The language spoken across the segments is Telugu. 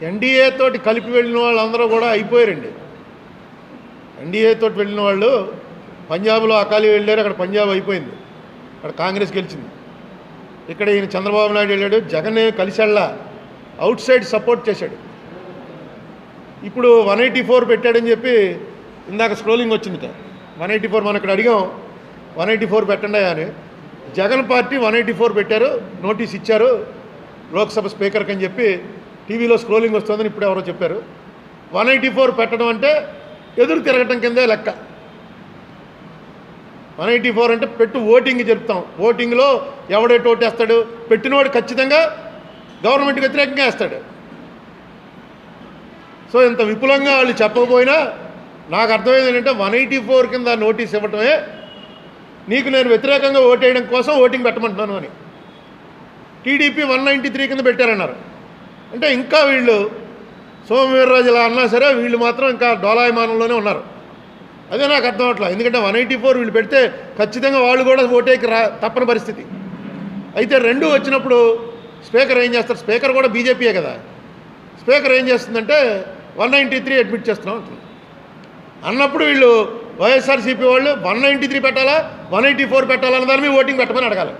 ఎన్డీఏ తోటి కలిపి వెళ్ళిన వాళ్ళందరూ కూడా అయిపోయారండి. ఎన్డీఏ తోటి వెళ్ళిన వాళ్ళు పంజాబ్లో అకాలీ వెళ్ళారు, అక్కడ పంజాబ్ అయిపోయింది, అక్కడ కాంగ్రెస్ గెలిచింది. ఇక్కడ ఈయన చంద్రబాబు నాయుడు వెళ్ళాడు, జగన్ కలిసాళ్ళ అవుట్ సైడ్ సపోర్ట్ చేశాడు. ఇప్పుడు 184 పెట్టాడని చెప్పి ఇందాక స్క్రోలింగ్ వచ్చింది. 184 మనం ఇక్కడ అడిగాం, 184 పెట్టండి అని. జగన్ పార్టీ 184 పెట్టారు, నోటీస్ ఇచ్చారు లోక్సభ స్పీకర్కి అని చెప్పి టీవీలో స్క్రోలింగ్ వస్తుందని ఇప్పుడు ఎవరో చెప్పారు. 184 పెట్టడం అంటే ఎదురు తిరగటం కిందే లెక్క. 184 అంటే పెట్టు ఓటింగ్ జరుపుతాం, ఓటింగ్లో ఎవడేటి ఓటేస్తాడు, పెట్టినవాడు ఖచ్చితంగా గవర్నమెంట్కి వ్యతిరేకంగా వేస్తాడు. సో ఇంత విపులంగా వాళ్ళు చెప్పకపోయినా నాకు అర్థమైంది ఏంటంటే 184 కింద నోటీస్ ఇవ్వటమే నీకు నేను వ్యతిరేకంగా ఓటేయడం కోసం ఓటింగ్ పెట్టమంటున్నాను అని. టీడీపీ 193 కింద పెట్టారన్నారు. అంటే ఇంకా వీళ్ళు సోమవీర్రాజు ఇలా అన్నా సరే వీళ్ళు మాత్రం ఇంకా డోలాయమానంలోనే ఉన్నారు. అదే నాకు అర్థం అవట్లేదు. ఎందుకంటే 184 వీళ్ళు పెడితే ఖచ్చితంగా వాళ్ళు కూడా ఓటేకి తప్పని పరిస్థితి. అయితే రెండు వచ్చినప్పుడు స్పీకర్ ఏం చేస్తారు, స్పీకర్ కూడా బీజేపీయే కదా, స్పీకర్ ఏం చేస్తుందంటే 193 అడ్మిట్ చేస్తున్నాం అంటుంది. అన్నప్పుడు వీళ్ళు వైఎస్ఆర్సీపీ వాళ్ళు 193 పెట్టాలా 184 పెట్టాలన్న దాని మీద ఓటింగ్ పెట్టమని అడగాలి.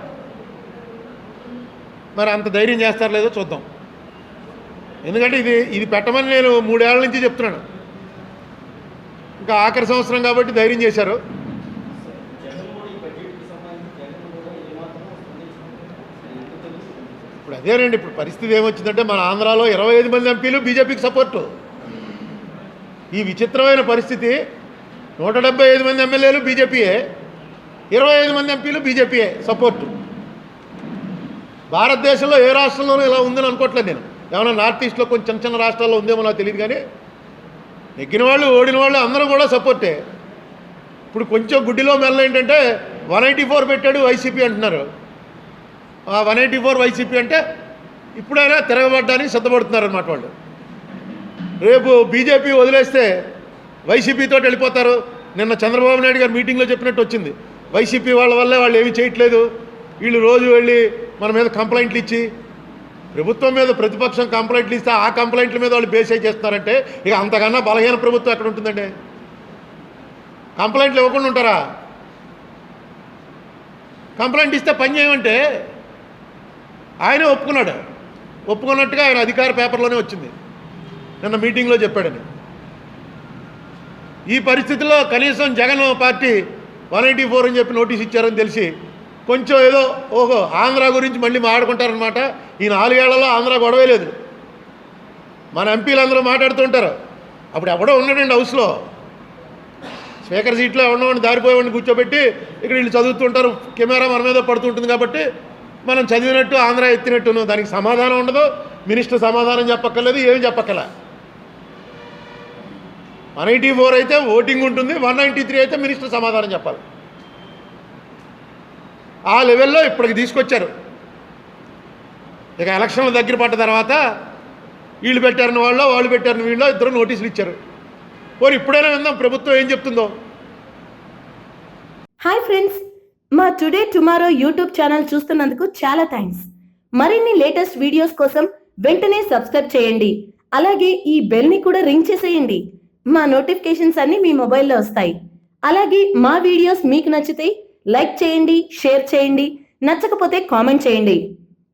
మరి అంత ధైర్యం చేస్తారో లేదో చూద్దాం. ఎందుకంటే ఇది పెట్టమని నేను 3 ఏళ్ల నుంచి చెప్తున్నాను. ఇంకా ఆఖరి సంవత్సరం కాబట్టి ధైర్యం చేశారు. ఇప్పుడు అదేనండి, ఇప్పుడు పరిస్థితి ఏమొచ్చిందంటే మన ఆంధ్రాలో 25 మంది ఎంపీలు బీజేపీకి సపోర్టు. ఈ విచిత్రమైన పరిస్థితి, 175 మంది ఎమ్మెల్యేలు బీజేపీయే, 25 మంది ఎంపీలు బీజేపీయే సపోర్టు. భారతదేశంలో ఏ రాష్ట్రంలోనూ ఇలా ఉందని అనుకోవట్లేదు నేను. ఏమైనా నార్త్ ఈస్ట్లో కొంచెం చిన్న చిన్న రాష్ట్రాల్లో ఉందేమో నాకు తెలియదు, కానీ నెగ్గిన వాళ్ళు ఓడిన వాళ్ళు అందరూ కూడా సపోర్టే. ఇప్పుడు కొంచెం గుడ్డిలో మెల్ల ఏంటంటే 184 పెట్టాడు వైసీపీ అంటున్నారు. ఆ 184 వైసీపీ అంటే ఇప్పుడైనా తిరగబడ్డానికి సిద్ధపడుతున్నారు అన్నమాట వాళ్ళు. రేపు బీజేపీ వదిలేస్తే వైసీపీతో వెళ్ళిపోతారు. నిన్న చంద్రబాబు నాయుడు గారు మీటింగ్లో చెప్పినట్టు వచ్చింది, వైసీపీ వాళ్ళ వల్లే వాళ్ళు ఏమీ చేయట్లేదు, వీళ్ళు రోజు వెళ్ళి మన మీద కంప్లైంట్లు ఇచ్చి, ప్రభుత్వం మీద ప్రతిపక్షం కంప్లైంట్లు ఇస్తే ఆ కంప్లైంట్ల మీద వాళ్ళు బేస్ చేస్తున్నారంటే ఇక అంతకన్నా బలహీన ప్రభుత్వం ఎక్కడ ఉంటుందండి? కంప్లైంట్లు ఇవ్వకుండా ఉంటారా? కంప్లైంట్ ఇస్తే పని చేయమంటే ఆయనే ఒప్పుకున్నట్టుగా ఆయన అధికార పేపర్లోనే వచ్చింది, నిన్న మీటింగ్లో చెప్పాడని. ఈ పరిస్థితుల్లో కనీసం జగన్ పార్టీ 184 అని చెప్పి నోటీస్ ఇచ్చారని తెలిసి కొంచెం ఏదో ఓహో ఆంధ్ర గురించి మళ్ళీ మాట్లాడుకుంటారనమాట. ఈ 4 ఏళ్లలో ఆంధ్ర గొడవే లేదు. మన ఎంపీలందరూ మాట్లాడుతుంటారు. అప్పుడు ఎవడో ఉన్నాడండి హౌస్లో, స్పీకర్ సీట్లో ఎవడోని దారిపోయేవాడిని కూర్చోబెట్టి ఇక్కడ వీళ్ళు చదువుతుంటారు, కెమెరా మన మీద పడుతుంటుంది కాబట్టి మనం చదివినట్టు ఆంధ్ర ఎత్తినట్టును. దానికి సమాధానం ఉండదు, మినిస్టర్ సమాధానం చెప్పక్కర్లేదు, ఏమి చెప్పక్కర్లే. 184 అయితే ఓటింగ్ ఉంటుంది, 193 అయితే మినిస్టర్ సమాధానం చెప్పాలి. ఆ లెవెల్లో ఇప్పటికి తీసుకొచ్చారు. ఇక ఎలక్షన్ల దగ్గర పడ్డ తర్వాత వీళ్ళు పెట్టారని వాళ్ళు పెట్టారని వీళ్ళు ఇద్దరు నోటీసులు ఇచ్చారు. పోనీ ఇప్పుడైనా విందాం ప్రభుత్వం ఏం చెప్తుందో. హాయ్ ఫ్రెండ్స్, మా టుడే టుమారో యూట్యూబ్ ఛానల్ చూస్తున్నందుకు చాలా థ్యాంక్స్. మరిన్ని లేటెస్ట్ వీడియోస్ కోసం వెంటనే సబ్స్క్రైబ్ చేయండి. అలాగే ఈ బెల్ని కూడా రింగ్ చేసేయండి. మా నోటిఫికేషన్స్ అన్ని మీ మొబైల్లో వస్తాయి. అలాగే మా వీడియోస్ మీకు నచ్చితే లైక్ చేయండి, షేర్ చేయండి, నచ్చకపోతే కామెంట్ చేయండి.